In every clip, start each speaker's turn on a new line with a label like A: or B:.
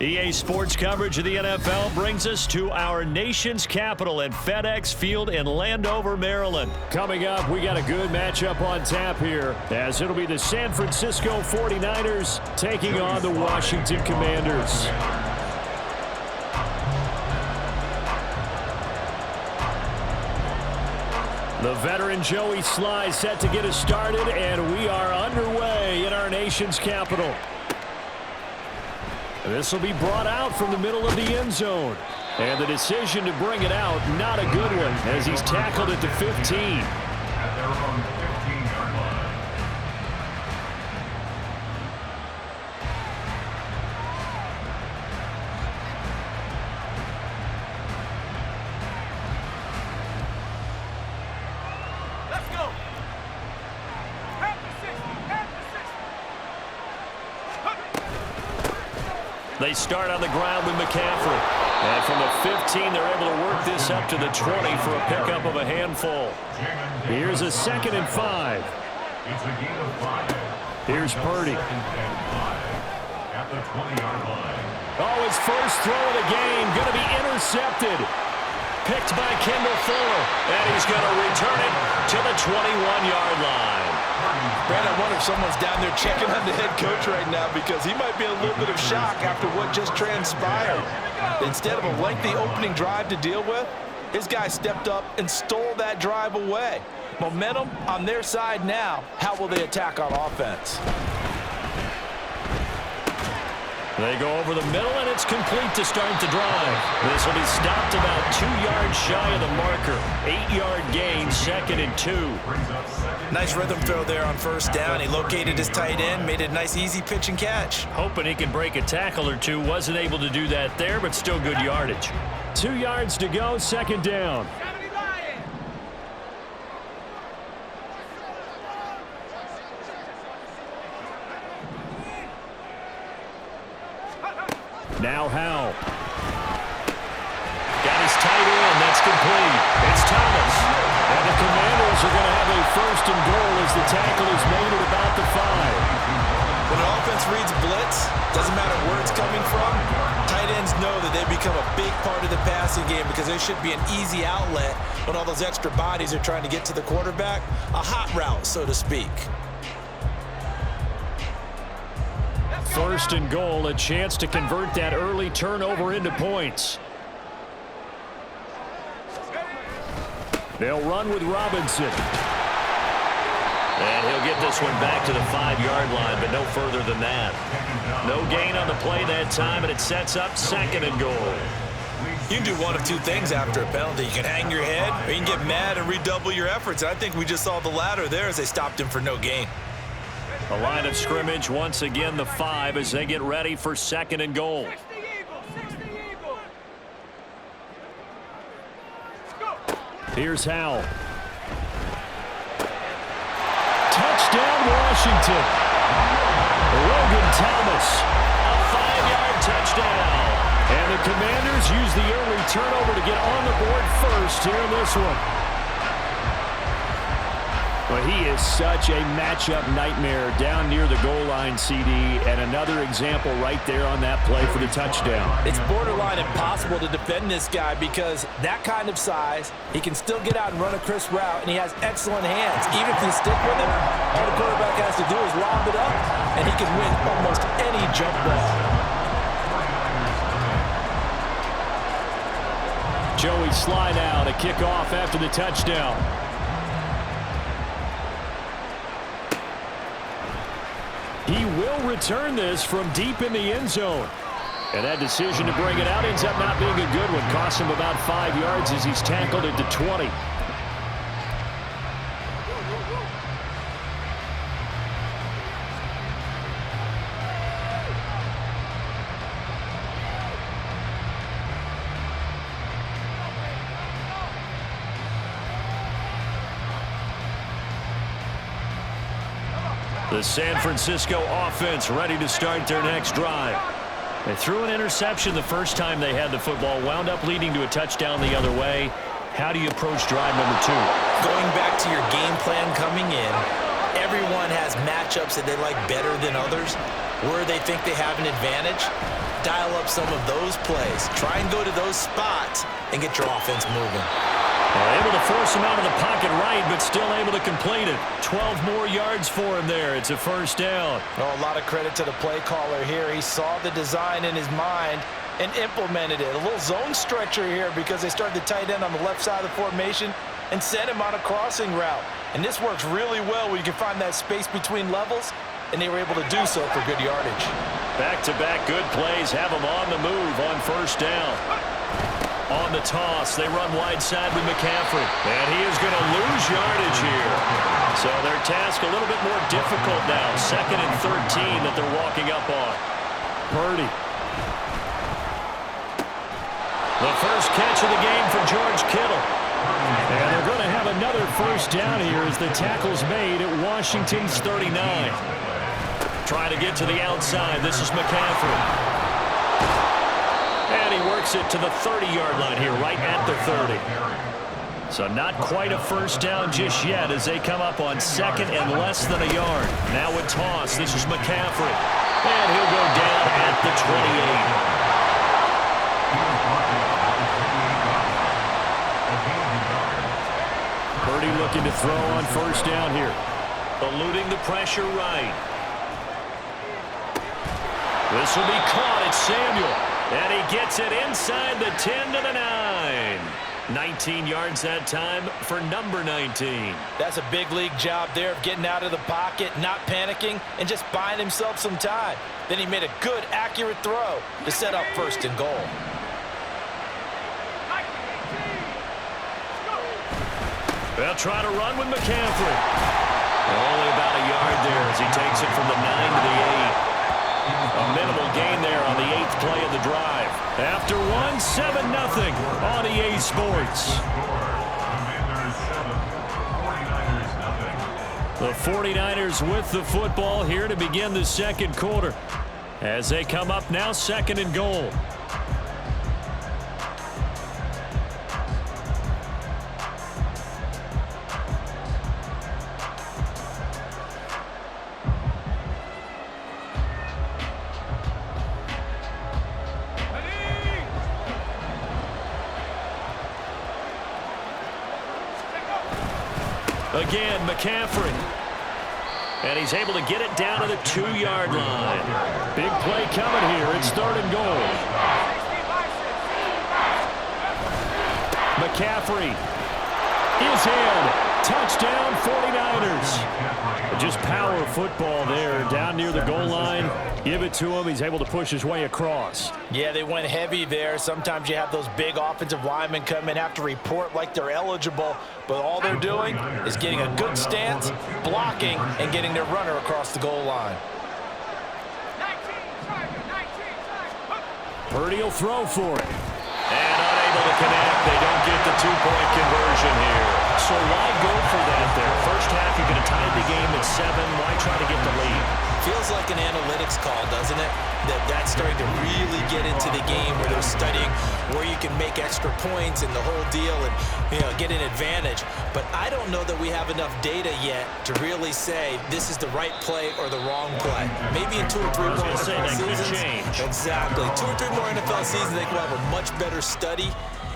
A: EA Sports coverage of the NFL brings us to our nation's capital at FedEx Field in Landover, Maryland. Coming up, we got a good matchup on tap here, as it'll be the San Francisco 49ers taking on the Washington Commanders. The veteran Joey Sly set to get us started, and we are underway in our nation's capital. This will be brought out from the middle of the end zone. And the decision to bring it out, not a good one, as he's tackled at the 15.
B: At their own 15-yard line.
C: Let's go.
A: They start on the ground with McCaffrey. And from the 15, they're able to work this up to the 20 for a pickup of a handful. Here's a 2nd and 5.
B: It's a gain of 5.
A: Here's Purdy.
B: At the 20-yard line.
A: Oh, his first throw of the game going to be intercepted. Picked by Kendall Fuller. And he's going to return it to the 21-yard line.
D: Brad, I wonder if someone's down there checking on the head coach right now, because he might be in a little bit of shock after what just transpired. Instead of a lengthy opening drive to deal with, his guy stepped up and stole that drive away. Momentum on their side now. How will they attack on offense?
A: They go over the middle, and it's complete to start the drive. This will be stopped about 2 yards shy of the marker. 8-yard gain, 2nd and 2.
D: Nice rhythm throw there on first down. He located his tight end, made it a nice easy pitch and catch.
A: Hoping he can break a tackle or two. Wasn't able to do that there, but still good yardage. 2 yards to go, 2nd down. Now Howell. Got his tight end. That's complete. It's Thomas. And the Commanders are going to have a 1st and goal as the tackle is made at about the 5.
D: When an offense reads blitz, doesn't matter where it's coming from, tight ends know that they become a big part of the passing game, because there should be an easy outlet when all those extra bodies are trying to get to the quarterback. A hot route, so to speak.
A: 1st and goal, a chance to convert that early turnover into points. They'll run with Robinson. And he'll get this one back to the 5-yard line, but no further than that. No gain on the play that time, and it sets up 2nd and goal.
D: You can do one of two things after a penalty. You can hang your head, or you can get mad and redouble your efforts. And I think we just saw the latter there as they stopped him for no gain.
A: A line of scrimmage, once again the 5 as they get ready for 2nd and goal. Here's Howell. Touchdown, Washington. Logan Thomas, a 5-yard touchdown. And the Commanders use the early turnover to get on the board first here in this one. But he is such a matchup nightmare down near the goal line, CD, and another example right there on that play for the touchdown.
D: It's borderline impossible to defend this guy, because that kind of size, he can still get out and run a crisp route, and he has excellent hands. Even if you stick with him, all the quarterback has to do is lob it up, and he can win almost any jump ball.
A: Joey Sly now to kick off after the touchdown. He will return this from deep in the end zone. And that decision to bring it out ends up not being a good one. Costs him about 5 yards as he's tackled at the 20. The San Francisco offense ready to start their next drive. They threw an interception the first time they had the football, wound up leading to a touchdown the other way. How do you approach drive number 2?
D: Going back to your game plan coming in, everyone has matchups that they like better than others. where they think they have an advantage, dial up some of those plays. Try and go to those spots and get your offense moving.
A: Able to force him out of the pocket right, but still able to complete it. 12 more yards for him there. It's a first down.
D: Oh, a lot of credit to the play caller here. He saw the design in his mind and implemented it. A little zone stretcher here because they started the tight end on the left side of the formation and sent him on a crossing route. And this works really well where you can find that space between levels, and they were able to do so for good yardage.
A: Back-to-back good plays have him on the move on first down. On the toss, they run wide side with McCaffrey. And he is going to lose yardage here. So their task a little bit more difficult now. 2nd and 13 that they're walking up on. Purdy. The first catch of the game for George Kittle. And they're going to have another first down here as the tackle's made at Washington's 39. Trying to get to the outside. This is McCaffrey. And he works it to the 30-yard line here, right at the 30. So not quite a first down just yet as they come up on 2nd and less than a yard. Now a toss. This is McCaffrey. And he'll go down at the 28. Purdy looking to throw on first down here. Eluding the pressure right. This will be caught. It's Samuel. And he gets it inside the 10 to the 9. 19 yards that time for number 19.
D: That's a big league job there of getting out of the pocket, not panicking, and just buying himself some time. Then he made a good, accurate throw to set up 1st and goal.
A: They'll try to run with McCaffrey. Only about a yard there as he takes it from the 9 to the 8. A minimal gain there on the 8th play of the drive. After one, 7-0 on EA Sports. The 49ers with the football here to begin the second quarter as they come up now 2nd and goal. Again, McCaffrey. And he's able to get it down to the 2-yard line. Big play coming here. It's 3rd and goal. McCaffrey is in. Touchdown, 49ers. Just power football there down near the goal line. Give it to him. He's able to push his way across.
D: Yeah, they went heavy there. Sometimes you have those big offensive linemen come in, have to report like they're eligible, but all they're doing is getting a good stance, blocking, and getting their runner across the goal line.
A: Purdy will throw for it. And unable to connect. They don't get the 2-point conversion here. So why go for that there? First half, you're going to tie the game at 7. Why try to get the lead?
D: Feels like an analytics call, doesn't it? That's starting to really get into the game where they're studying where you can make extra points and the whole deal and, get an advantage. But I don't know that we have enough data yet to really say this is the right play or the wrong play. Maybe in 2 or 3 more NFL seasons. Exactly. 2 or 3 more NFL seasons, I think we'll have a much better study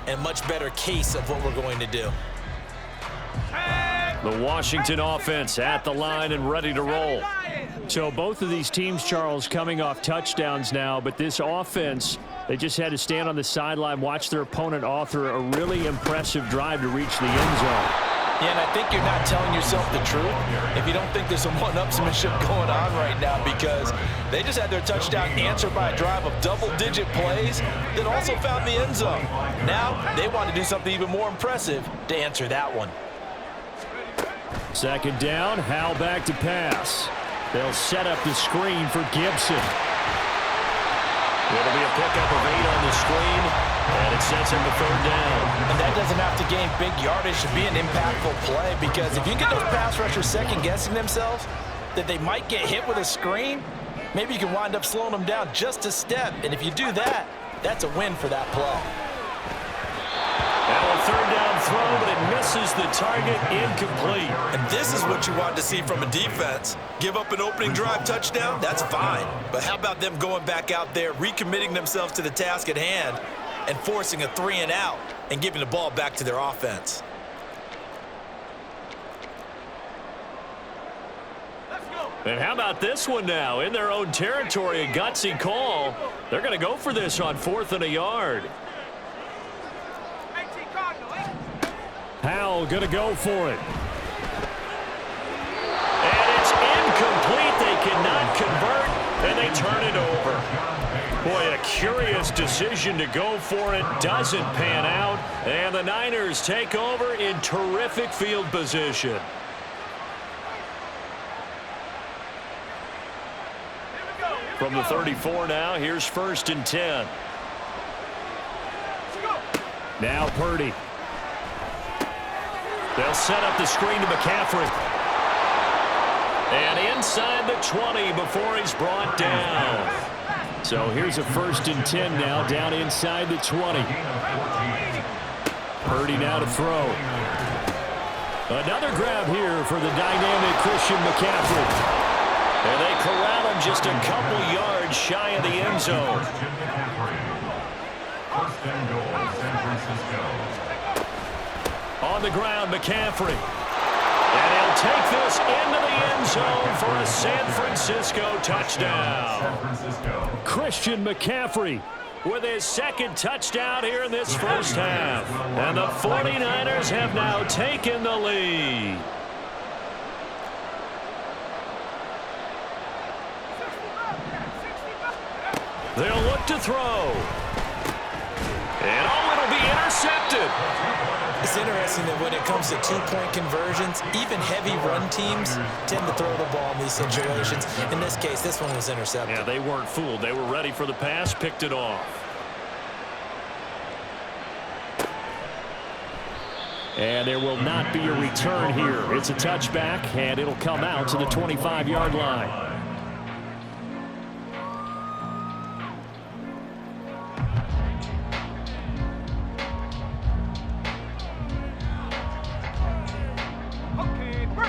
D: and much better case of what we're going to do.
A: The Washington offense at the line and ready to roll. So both of these teams, Charles, coming off touchdowns now, but this offense, they just had to stand on the sideline, watch their opponent author a really impressive drive to reach the end zone.
D: Yeah, and I think you're not telling yourself the truth if you don't think there's some one-upsmanship going on right now, because they just had their touchdown answered by a drive of double-digit plays that also found the end zone. Now they want to do something even more impressive to answer that one.
A: 2nd down, Howell back to pass. They'll set up the screen for Gibson. It'll be a pickup of 8 on the screen, and it sets him to 3rd down.
D: And that doesn't have to gain big yardage to be an impactful play, because if you get those pass rushers second-guessing themselves that they might get hit with a screen, maybe you can wind up slowing them down just a step. And if you do that, that's a win for that play.
A: Now a 3rd down throw, but it misses the target, incomplete.
D: And this is what you want to see from a defense. Give up an opening drive touchdown, that's fine. But how about them going back out there, recommitting themselves to the task at hand, and forcing a 3-and-out and giving the ball back to their offense?
A: And how about this one now? In their own territory, a gutsy call. They're going to go for this on 4th and a yard. Howell going to go for it. And it's incomplete. They cannot convert, and they turn it over. Boy, a curious decision to go for it. Doesn't pan out, and the Niners take over in terrific field position. From the 34 now, here's 1st and 10. Now Purdy. They'll set up the screen to McCaffrey. And inside the 20 before he's brought down. So here's a 1st and 10 now, down inside the 20. Purdy now to throw. Another grab here for the dynamic Christian McCaffrey. And they corral him just a couple yards shy of the end zone.
B: First and goal, San Francisco.
A: On the ground, McCaffrey. And he'll take this into the end zone for a San Francisco touchdown. Christian McCaffrey with his 2nd touchdown here in this first half. And the 49ers have now taken the lead. They'll look to throw. And it'll be intercepted.
C: It's interesting that when it comes to two-point conversions, even heavy run teams tend to throw the ball in these situations. In this case, this one was intercepted.
A: Yeah, they weren't fooled. They were ready for the pass, picked it off. And there will not be a return here. It's a touchback, and it'll come out to the 25-yard line.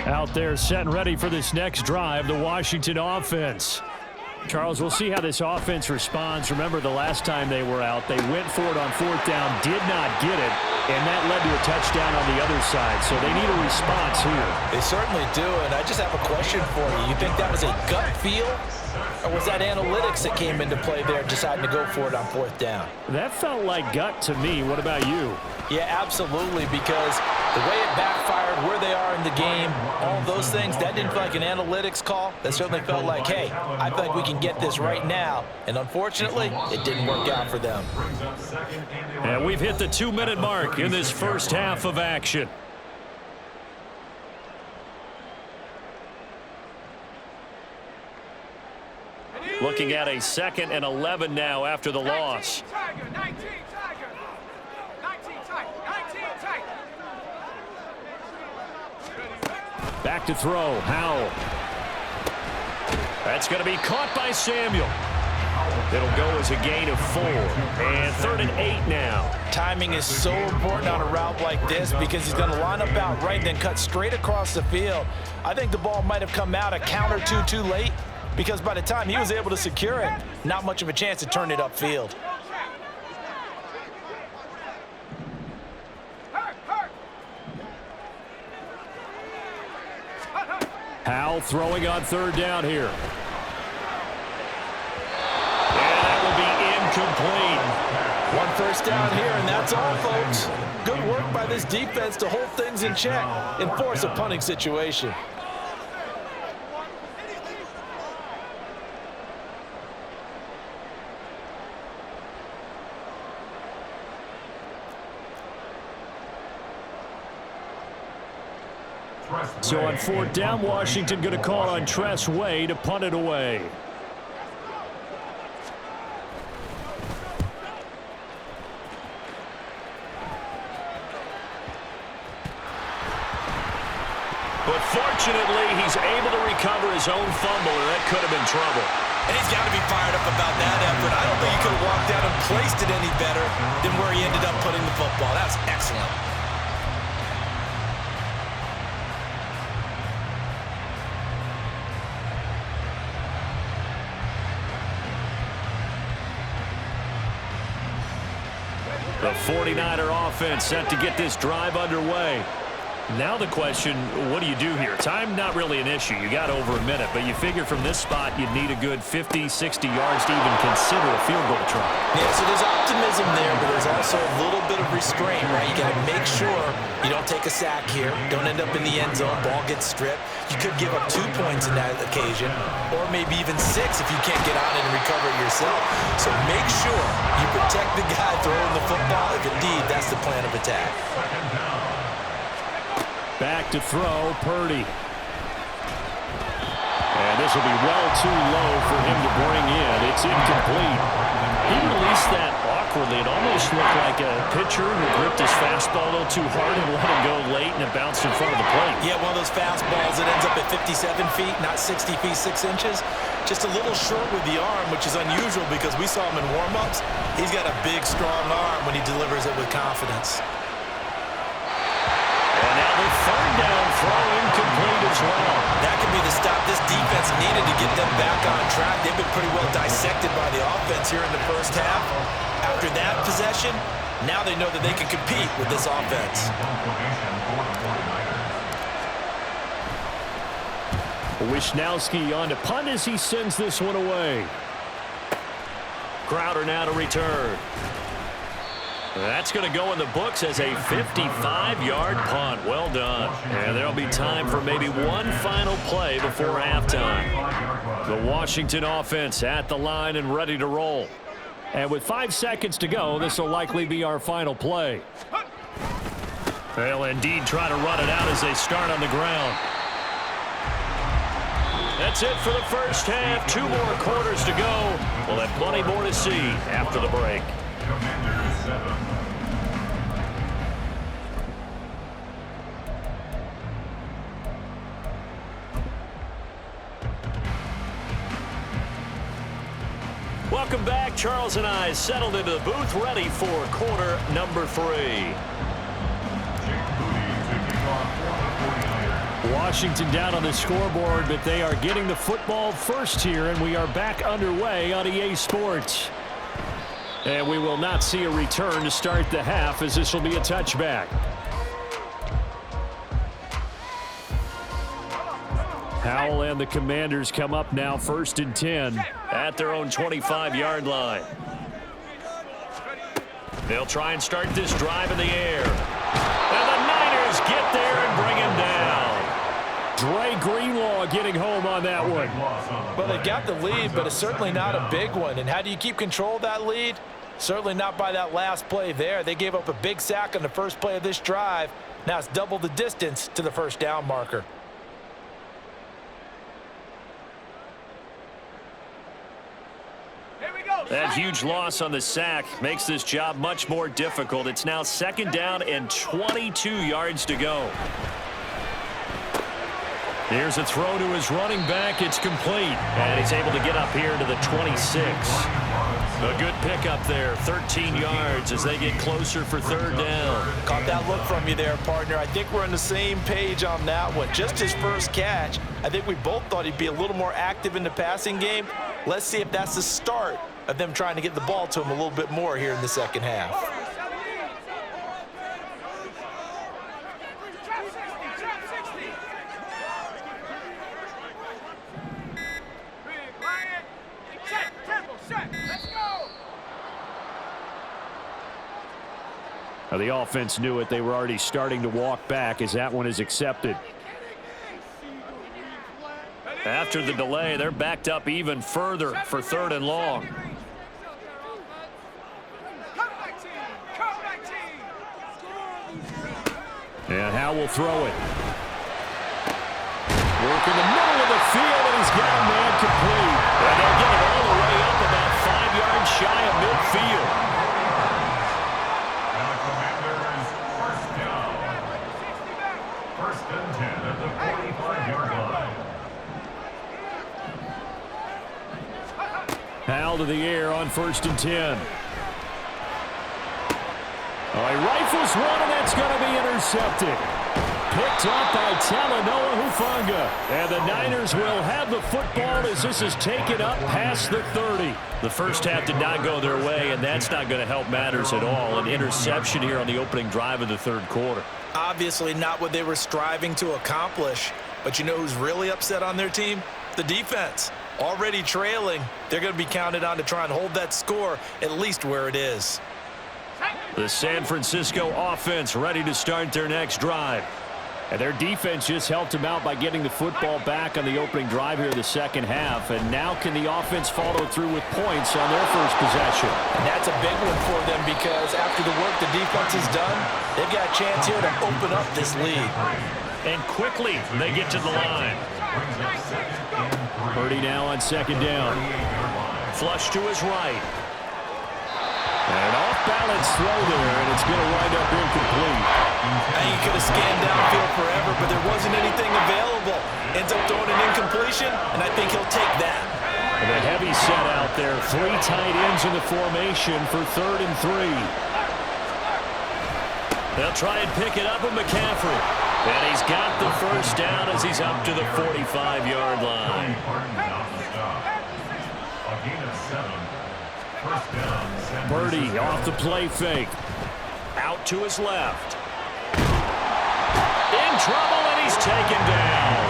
A: Out there set and ready for this next drive, the Washington offense. Charles, we'll see how this offense responds. Remember, the last time they were out, they went for it on 4th down, did not get it, and that led to a touchdown on the other side. So they need a response here.
C: They certainly do, and I just have a question for you. You think that was a gut feel, or was that analytics that came into play there deciding to go for it on 4th down?
A: That felt like gut to me. What about you?
C: Yeah, absolutely, because the way it backfired, where they are in the game, all those things, that didn't feel like an analytics call. That certainly felt like, hey, I feel like we can get this right now. And unfortunately, it didn't work out for them.
A: And we've hit the 2-minute mark in this first half of action. Looking at a 2nd and 11 now after the loss. Back to throw, Howell. That's going to be caught by Samuel. It'll go as a gain of 4. And 3rd and 8 now.
C: Timing is so important on a route like this because he's going to line up out right and then cut straight across the field. I think the ball might have come out a count or two too late because by the time he was able to secure it, not much of a chance to turn it upfield.
A: Howell throwing on 3rd down here. And that will be incomplete.
C: 1 first down here, and that's all, folks. Good work by this defense to hold things in check and force a punting situation.
A: So on 4th down, Washington going to call on Tress Way to punt it away. But fortunately, he's able to recover his own fumble, or that could have been trouble.
D: And he's got to be fired up about that effort. I don't think he could have walked out and placed it any better than where he ended up putting the football. That's excellent.
A: The 49er offense set to get this drive underway. Now the question, what do you do here? Time not really an issue. You got over a minute, but you figure from this spot you'd need a good 50, 60 yards to even consider a field goal try.
C: Yeah, so there's optimism there, but there's also a little bit of restraint, right? You got to make sure you don't take a sack here. Don't end up in the end zone. Ball gets stripped. You could give up 2 points in that occasion, or maybe even 6 if you can't get on it and recover it yourself. So make sure you protect the guy throwing the football if indeed that's the plan of attack.
A: Back to throw, Purdy. And this will be well too low for him to bring in. It's incomplete. He released that awkwardly. It almost looked like a pitcher who gripped his fastball a little too hard and let him go late, and it bounced in front of the plate.
C: Yeah, one of those fastballs that ends up at 57 feet, not 60 feet, 6 inches. Just a little short with the arm, which is unusual because we saw him in warm-ups. He's got a big, strong arm when he delivers it with confidence.
A: And now the third down throw incomplete as well.
C: That could be the stop this defense needed to get them back on track. They've been pretty well dissected by the offense here in the first half. After that possession, now they know that they can compete with this offense.
A: Wisnowski on to punt as he sends this one away. Crowder now to return. That's going to go in the books as a 55-yard punt. Well done. And there'll be time for maybe one final play before halftime. The Washington offense at the line and ready to roll. And with 5 seconds to go, this will likely be our final play. They'll indeed try to run it out as they start on the ground. That's it for the first half. 2 more quarters to go. We'll have plenty more to see after the break.
B: Commanders 7.
A: Welcome back. Charles and I settled into the booth, ready for quarter number 3. Washington down on the scoreboard, but they are getting the football first here, and we are back underway on EA Sports. And we will not see a return to start the half, as this will be a touchback. Howell and the Commanders come up now 1st and 10 at their own 25-yard line. They'll try and start this drive in the air. And the Niners get there and bring him down. Dre Greenlaw getting home on that one.
C: Well, they got the lead, but it's certainly not a big one. And how do you keep control of that lead? Certainly not by that last play there. They gave up a big sack on the first play of this drive. Now it's double the distance to the first down marker.
A: That huge loss on the sack makes this job much more difficult. It's now 2nd down and 22 yards to go. Here's a throw to his running back. It's complete. And he's able to get up here to the 26. A good pickup there, 13 yards as they get closer for 3rd down.
C: Caught that look from you there, partner. I think we're on the same page on that one. Just his first catch, I think we both thought he'd be a little more active in the passing game. Let's see if that's the start of them trying to get the ball to him a little bit more here in the second half.
A: Now the offense knew it. They were already starting to walk back as that one is accepted. After the delay, they're backed up even further for 3rd and long. And Howell will throw it. Work in the middle of the field, and he's got a man complete. And they'll get it all the way up about 5 yards shy of midfield. Howell to the air on 1st and 10. Oh, he rifles one, and that's going to be intercepted. picked up by Talanoa Hufanga. And the Niners will have the football as this is taken up past the 30. The first half did not go their way, and that's not going to help matters at all. An interception here on the opening drive of the third quarter.
C: Obviously not what they were striving to accomplish. But you know who's really upset on their team? The defense. Already trailing, they're going to be counted on to try and hold that score at least where it is.
A: The San Francisco offense ready to start their next drive. And their defense just helped them out by getting the football back on the opening drive here in the second half. And now can the offense follow through with points on their first possession?
C: And that's a big one for them because after the work the defense has done, they've got a chance here to open up this lead.
A: And quickly they get to the line. Purdy now on second down. Flush to his right. And off-balance throw there, and it's going to wind up incomplete.
C: He could have scanned downfield forever, but there wasn't anything available. Ends up throwing an incompletion, and I think he'll take that.
A: And a heavy set out there. 3 tight ends in the formation for 3rd and 3. They'll try and pick it up with McCaffrey. And he's got the first down as he's up to the 45-yard line. Purdy off the play fake. Out to his left. In trouble, and he's taken down.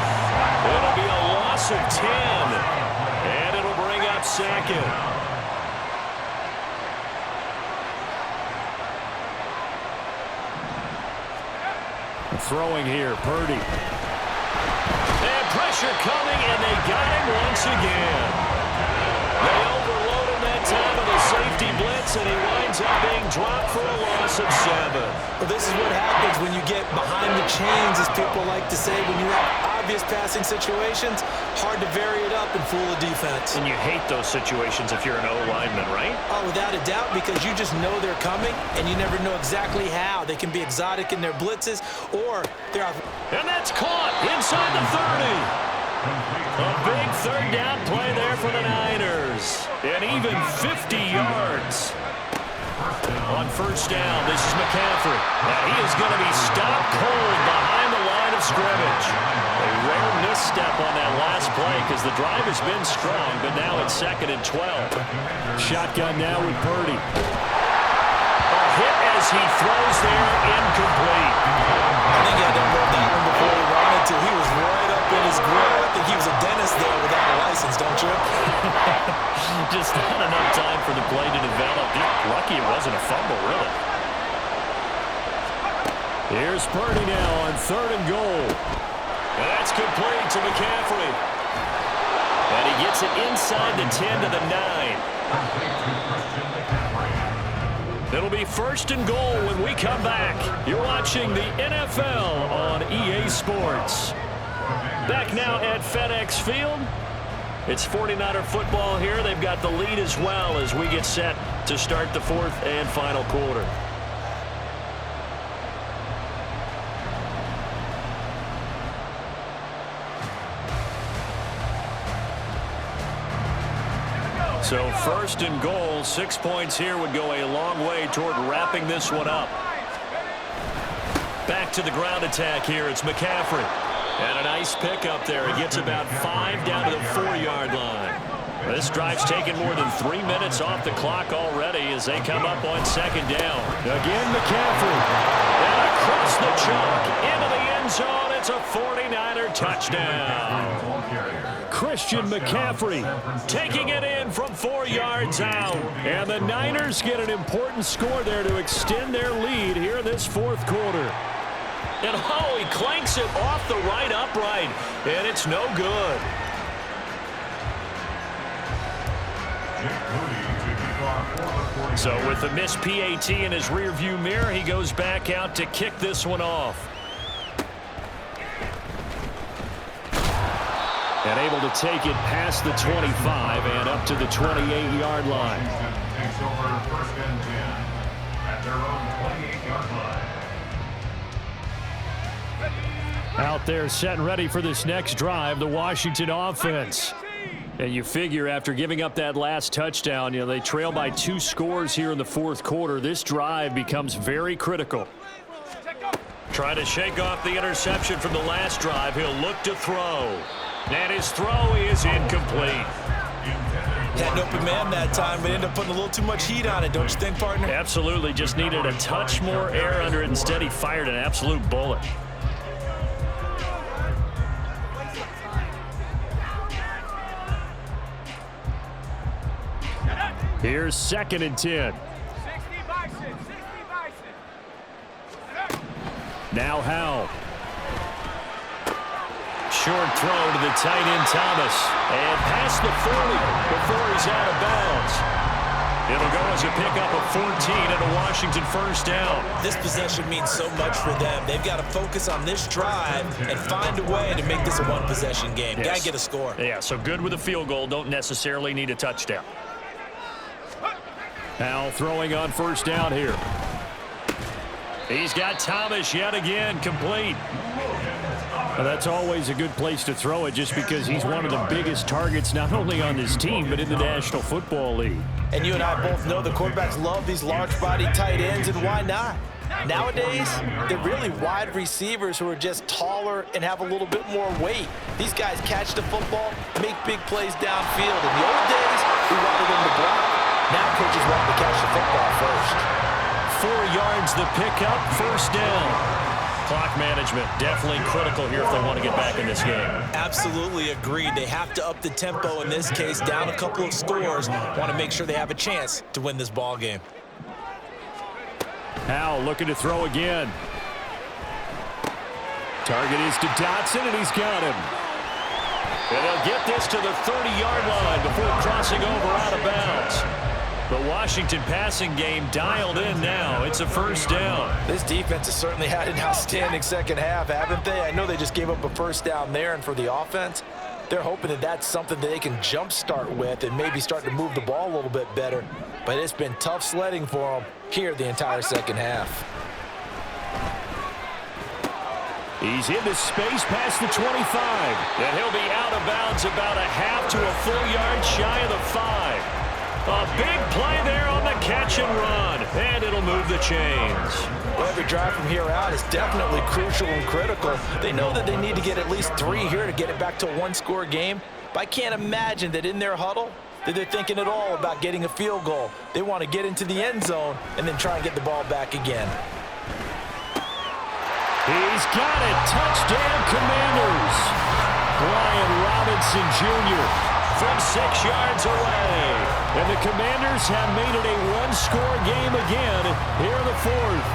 A: It'll be a loss of 10. And it'll bring up second. Throwing here, Purdy. And pressure coming, and they got him once again. They overload him that time with a safety blitz, and he winds up being dropped for a loss of 7.
C: Well, this is what happens when you get behind the chains, as people like to say. When you have obvious passing situations, hard to vary it up and fool a defense.
A: And you hate those situations if you're an O-lineman, right?
C: Oh, without a doubt, because you just know they're coming, and you never know exactly how. They can be exotic in their blitzes, or they're...
A: And that's caught inside the 30. A big third down play there for the Niners. And even 50 yards. On first down, this is McCaffrey. And he is going to be stopped cold behind the line of scrimmage. A rare misstep on that last play because the drive has been strong, but now it's 2nd and 12. Shotgun now with Purdy. A hit as he throws there, incomplete.
C: I think he had to unload that one before he wanted to. He was right up in his grill. I think he was a dentist there without a license, don't you?
A: Just not enough time for the play to develop. Lucky it wasn't a fumble, really. Here's Purdy now on 3rd and goal. And that's complete to McCaffrey. And he gets it inside the 10 to the 9. It'll be 1st and goal when we come back. You're watching the NFL on EA Sports. Back now at FedEx Field. It's 49er football here. They've got the lead as well as we get set to start the 4th and final quarter. So 1st and goal, 6 points here would go a long way toward wrapping this one up. Back to the ground attack here. It's McCaffrey. And a nice pick up there. He gets about 5 down to the 4-yard line. This drive's taken more than 3 minutes off the clock already as they come up on 2nd down. Again, McCaffrey. And across the chalk into the end zone. It's a 49er touchdown. Christian McCaffrey taking it in from 4 yards out. And the Niners get an important score there to extend their lead here in this 4th quarter. And oh, he clanks it off the right upright. And it's no good. So with the missed PAT in his rearview mirror, he goes back out to kick this one off. And able to take it past the 25 and up to the 28-yard line.
B: Takes over 1st and 10 at their own 28-yard line.
A: Out there set and ready for this next drive, the Washington offense. And you figure after giving up that last touchdown, you know, they trail by 2 scores here in the 4th quarter. This drive becomes very critical. Trying to shake off the interception from the last drive. He'll look to throw. And his throw is incomplete.
C: Had an open man that time, but ended up putting a little too much heat on it, don't you think, partner?
A: Absolutely. Just needed a touch more air under it. Instead, he fired an absolute bullet. Here's 2nd and 10. Now Howell. Short throw to the tight end Thomas. And past the 40 before he's out of bounds. It'll go as a pickup of 14 and a Washington first down.
C: This possession means so much for them. They've got to focus on this drive and find a way to make this a one-possession game.
A: Yes.
C: Got to get a score.
A: Yeah, so good with a field goal. Don't necessarily need a touchdown. Howell throwing on first down here. He's got Thomas yet again, complete. Well, that's always a good place to throw it just because he's one of the biggest targets not only on this team but in the National Football League.
C: And you and I both know the quarterbacks love these large-body tight ends, and why not? Nowadays, they're really wide receivers who are just taller and have a little bit more weight. These guys catch the football, make big plays downfield. In the old days, we wanted them to block. Now coaches want them to catch the football first.
A: 4 yards the pickup, first down. Clock management definitely critical here if they want to get back in this game.
C: Absolutely agreed. They have to up the tempo in this case, down a couple of scores. Want to make sure they have a chance to win this ball game.
A: Howell looking to throw again. Target is to Dotson, and he's got him. And they'll get this to the 30-yard line before crossing over out of bounds. The Washington passing game dialed in now. It's a first down.
C: This defense has certainly had an outstanding second half, haven't they? I know they just gave up a first down there, and for the offense, they're hoping that that's something that they can jumpstart with and maybe start to move the ball a little bit better. But it's been tough sledding for them here the entire second half.
A: He's into space past the 25. And he'll be out of bounds about a half to a full yard shy of the 5. A big play there on the catch and run, and it'll move the chains.
C: Well, every drive from here out is definitely crucial and critical. They know that they need to get at least 3 here to get it back to a one-score game, but I can't imagine that in their huddle that they're thinking at all about getting a field goal. They want to get into the end zone and then try and get the ball back again.
A: He's got it. Touchdown, Commanders. Brian Robinson Jr. from 6 yards away. And the Commanders have made it a one-score game again here in the 4th.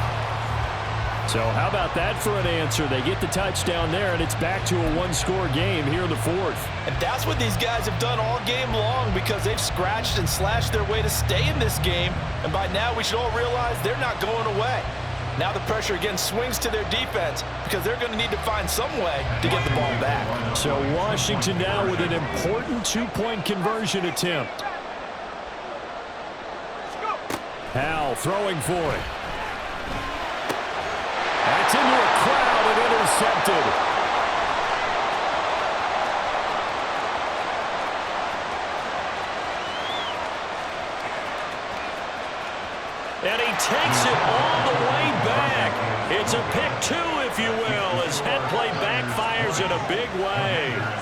A: So how about that for an answer? They get the touchdown there, and it's back to a one-score game here in the 4th.
C: And that's what these guys have done all game long because they've scratched and slashed their way to stay in this game. And by now, we should all realize they're not going away. Now the pressure again swings to their defense because they're going to need to find some way to get the ball back.
A: So Washington now with an important two-point conversion attempt. Howell throwing for it. That's into a crowd and intercepted. And he takes it all the way back. It's a pick 2, if you will, as head play backfires in a big way.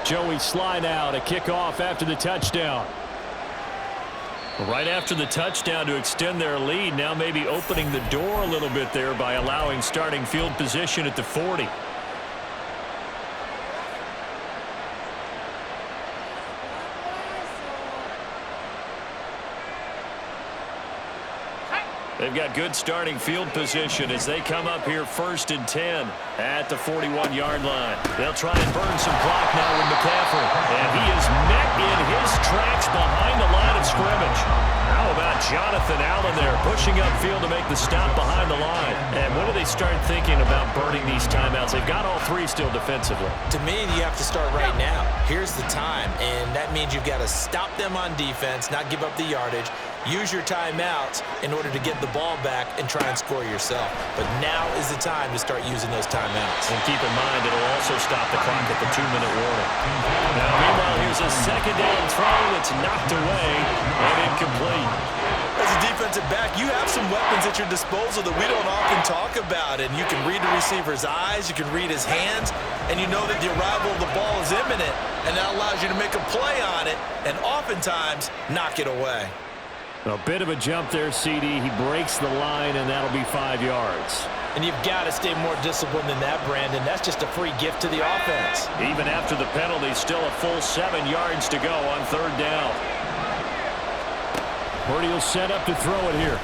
A: Joey Slye now to kick off after the touchdown. Right after the touchdown to extend their lead, now maybe opening the door a little bit there by allowing starting field position at the 40. They've got good starting field position as they come up here 1st and 10 at the 41-yard line. They'll try and burn some clock now with McCaffrey. And he is met in his tracks behind the line of scrimmage. How about Jonathan Allen there, pushing upfield to make the stop behind the line? And when do they start thinking about burning these timeouts? They've got all three still defensively.
C: To me, you have to start right now. Here's the time, and that means you've got to stop them on defense, not give up the yardage, use your timeouts in order to get the ball back and try and score yourself. But now is the time to start using those timeouts.
A: And keep in mind, it'll also stop the clock at the 2-minute warning. Now, meanwhile, here's a second down throw that's knocked away and incomplete.
C: As a defensive back, you have some weapons at your disposal that we don't often talk about. And you can read the receiver's eyes, you can read his hands, and you know that the arrival of the ball is imminent. And that allows you to make a play on it and oftentimes knock it away.
A: A bit of a jump there, CD. He breaks the line, and that'll be 5 yards.
C: And you've got to stay more disciplined than that, Brandon. That's just a free gift to the offense.
A: Even after the penalty, still a full 7 yards to go on 3rd down. Purdy will set up to throw it here.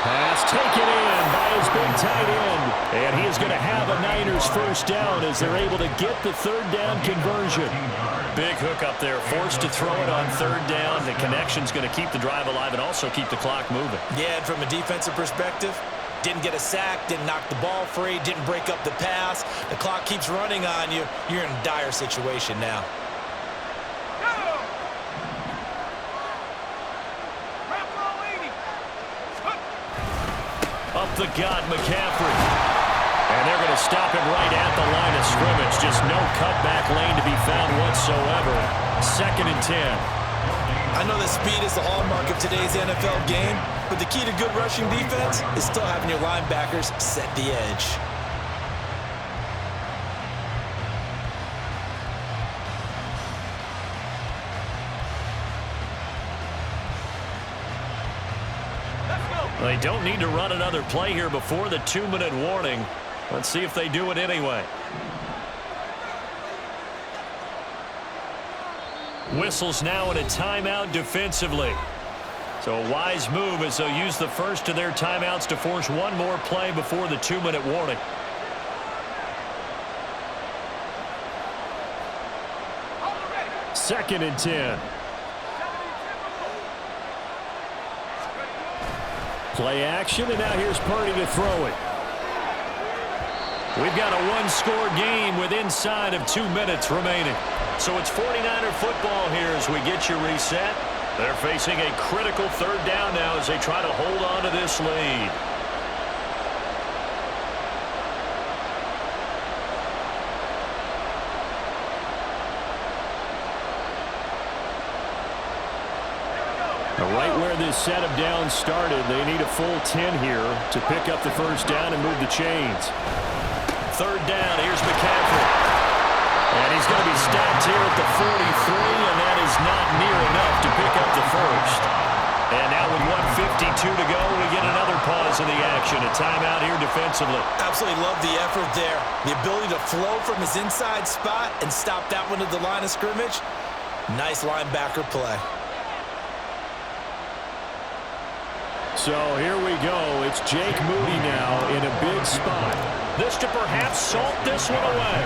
A: Pass taken in by his big tight end. And he is going to have a Niners first down as they're able to get the 3rd down conversion. Big hook up there, forced to throw it on 3rd down. The connection's going to keep the drive alive and also keep the clock moving.
C: Yeah, and from a defensive perspective, didn't get a sack, didn't knock the ball free, didn't break up the pass. The clock keeps running on you. You're in a dire situation now.
A: Up the gut, McCaffrey. And they're going to stop him right at the line of scrimmage. Just no cutback lane to be found whatsoever. 2nd and 10.
C: I know that speed is the hallmark of today's NFL game, but the key to good rushing defense is still having your linebackers set the edge.
A: They don't need to run another play here before the 2-minute warning. Let's see if they do it anyway. Whistles now in a timeout defensively. So a wise move as they'll use the first of their timeouts to force one more play before the 2-minute warning. Second and 10. Play action, and now here's Purdy to throw it. We've got a one-score game with inside of 2 minutes remaining. So it's 49er football here as we get you reset. They're facing a critical 3rd down now as they try to hold on to this lead. Right where this set of downs started, they need a full 10 here to pick up the first down and move the chains. 3rd down, here's McCaffrey. And he's going to be stopped here at the 43, and that is not near enough to pick up the first. And now with 1:52 to go, we get another pause in the action. A timeout here defensively.
C: Absolutely love the effort there. The ability to flow from his inside spot and stop that one at the line of scrimmage. Nice linebacker play.
A: So here we go. It's Jake Moody now in a big spot. This to perhaps salt this one away.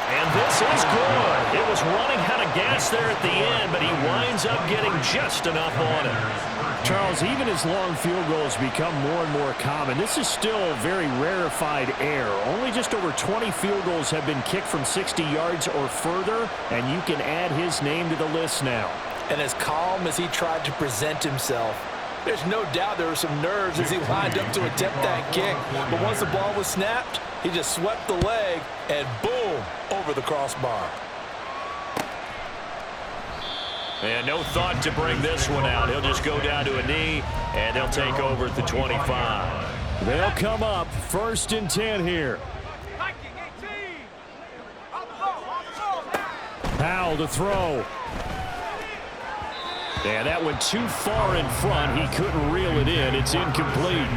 A: And this is good. It was running out of gas there at the end, but he winds up getting just enough on it. Charles, even as long field goals become more and more common, this is still very rarefied air. Only just over 20 field goals have been kicked from 60 yards or further, and you can add his name to the list now.
C: And as calm as he tried to present himself, there's no doubt there were some nerves as he lined up to attempt that kick. But once the ball was snapped, he just swept the leg and boom, over the crossbar.
A: And no thought to bring this one out. He'll just go down to a knee, and they'll take over at the 25. They'll come up 1st and 10 here. Powell to throw. And that went too far in front. He couldn't reel it in. It's incomplete.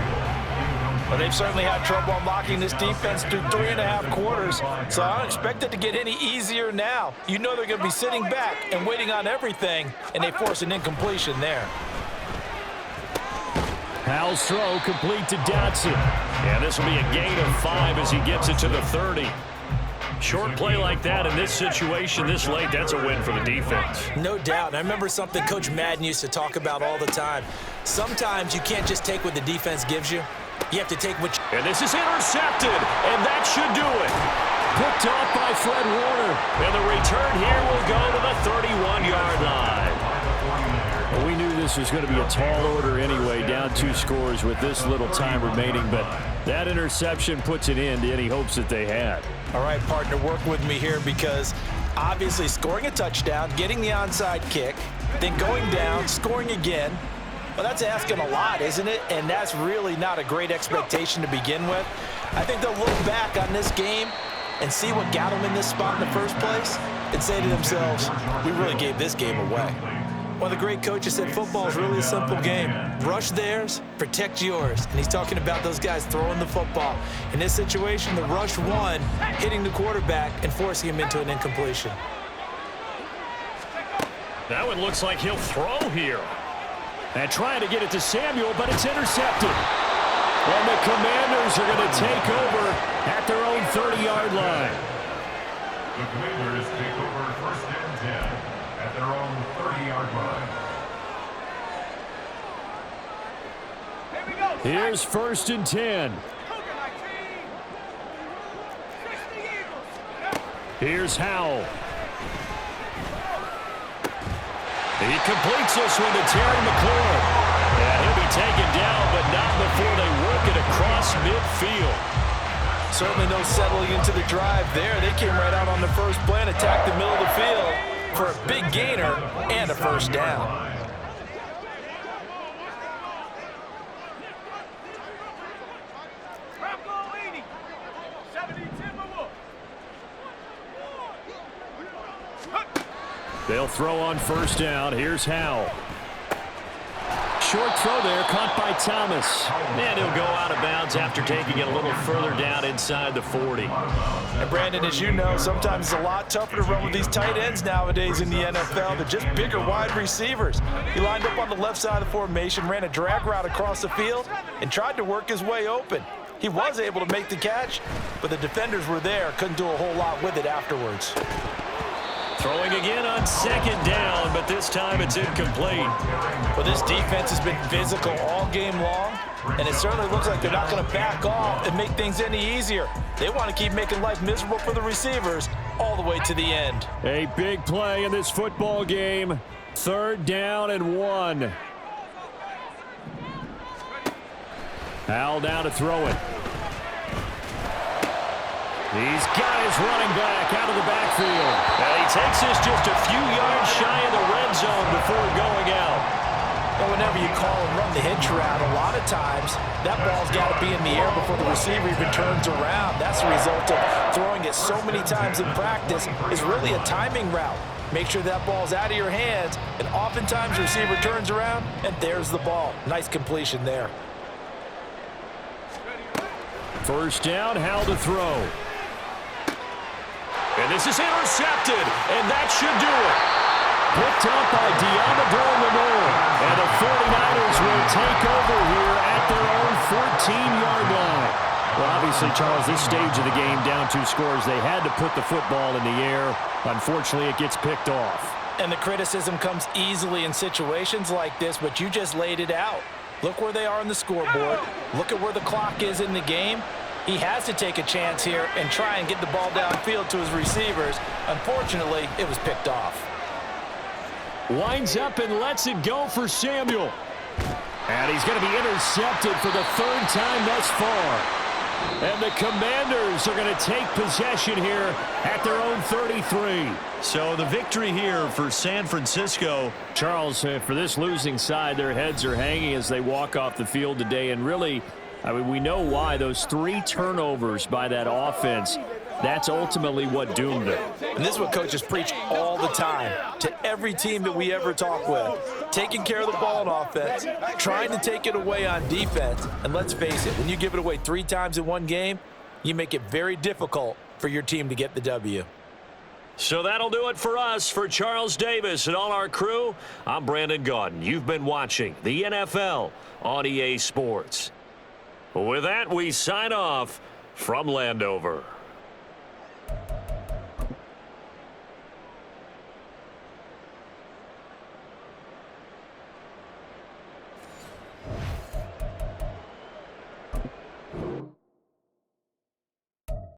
C: Well, they've certainly had trouble unlocking this defense through 3.5 quarters, so I don't expect it to get any easier now. You know they're going to be sitting back and waiting on everything, and they force an incompletion there.
A: Powell's throw complete to Dotson. And this will be a gain of 5 as he gets it to the 30. Short play like that in this situation this late, that's a win for the defense.
C: No doubt. And I remember something Coach Madden used to talk about all the time. Sometimes you can't just take what the defense gives you. You have to take what you...
A: And this is intercepted, and that should do it. Picked off by Fred Warner. And the return here will go to the 31-yard line. Well, we knew this was going to be a tall order anyway, down 2 scores with this little time remaining, but that interception puts an end to any hopes that they had.
C: All right, partner, work with me here because obviously scoring a touchdown, getting the onside kick, then going down, scoring again, well, that's asking a lot, isn't it? And that's really not a great expectation to begin with. I think they'll look back on this game and see what got them in this spot in the first place and say to themselves, we really gave this game away. One of the great coaches said football is really a simple game. Rush theirs, protect yours. And he's talking about those guys throwing the football. In this situation, the rush one, hitting the quarterback and forcing him into an incompletion.
A: That one looks like he'll throw here. And trying to get it to Samuel, but it's intercepted. And the Commanders are going to take over at their own 30-yard line.
B: The Commanders take over 1st and 10 at their own 30-yard line.
A: Here's 1st and 10. Here's Howell. He completes this one to Terry McLaurin. And he'll be taken down, but not before they work it across midfield.
C: Certainly no settling into the drive there. They came right out on the first play and attacked the middle of the field for a big gainer and a 1st down.
A: They'll throw on 1st down. Here's Howell. Short throw there, caught by Thomas. And he'll go out of bounds after taking it a little further down inside the 40.
C: And Brandon, as you know, sometimes it's a lot tougher to run with these tight ends nowadays in the NFL. They're just bigger wide receivers. He lined up on the left side of the formation, ran a drag route across the field, and tried to work his way open. He was able to make the catch, but the defenders were there, couldn't do a whole lot with it afterwards.
A: Throwing again on 2nd down, but this time it's incomplete.
C: Well, this defense has been physical all game long, and it certainly looks like they're not going to back off and make things any easier. They want to keep making life miserable for the receivers all the way to the end.
A: A big play in this football game. 3rd down and 1. Howell down to throw it. He's got his running back out of the backfield. And he takes this just a few yards shy of the red zone before going out.
C: And whenever you call and run the hitch route, a lot of times that ball's got to be in the air before the receiver even turns around. That's the result of throwing it so many times in practice is really a timing route. Make sure that ball's out of your hands, and oftentimes the receiver turns around, and there's the ball. Nice completion there.
A: 1st down, Howell to throw. And this is intercepted, and that should do it. Picked up by Diamador Lenore. And the 49ers will take over here at their own 14-yard line. Well, obviously, Charles, this stage of the game, down 2 scores, they had to put the football in the air. Unfortunately, it gets picked off.
C: And the criticism comes easily in situations like this, but you just laid it out. Look where they are on the scoreboard. Look at where the clock is in the game. He has to take a chance here and try and get the ball downfield to his receivers. Unfortunately, it was picked off.
A: Winds up and lets it go for Samuel. And he's going to be intercepted for the 3rd time thus far. And the Commanders are going to take possession here at their own 33. So the victory here for San Francisco. Charles, for this losing side, their heads are hanging as they walk off the field today. And really, I mean, we know why. Those 3 turnovers by that offense, that's ultimately what doomed them.
C: And this is what coaches preach all the time to every team that we ever talk with. Taking care of the ball on offense, trying to take it away on defense. And let's face it, when you give it away 3 times in one game, you make it very difficult for your team to get the W.
A: So that'll do it for us. For Charles Davis and all our crew, I'm Brandon Gaudin. You've been watching the NFL on EA Sports. With that, we sign off from Landover.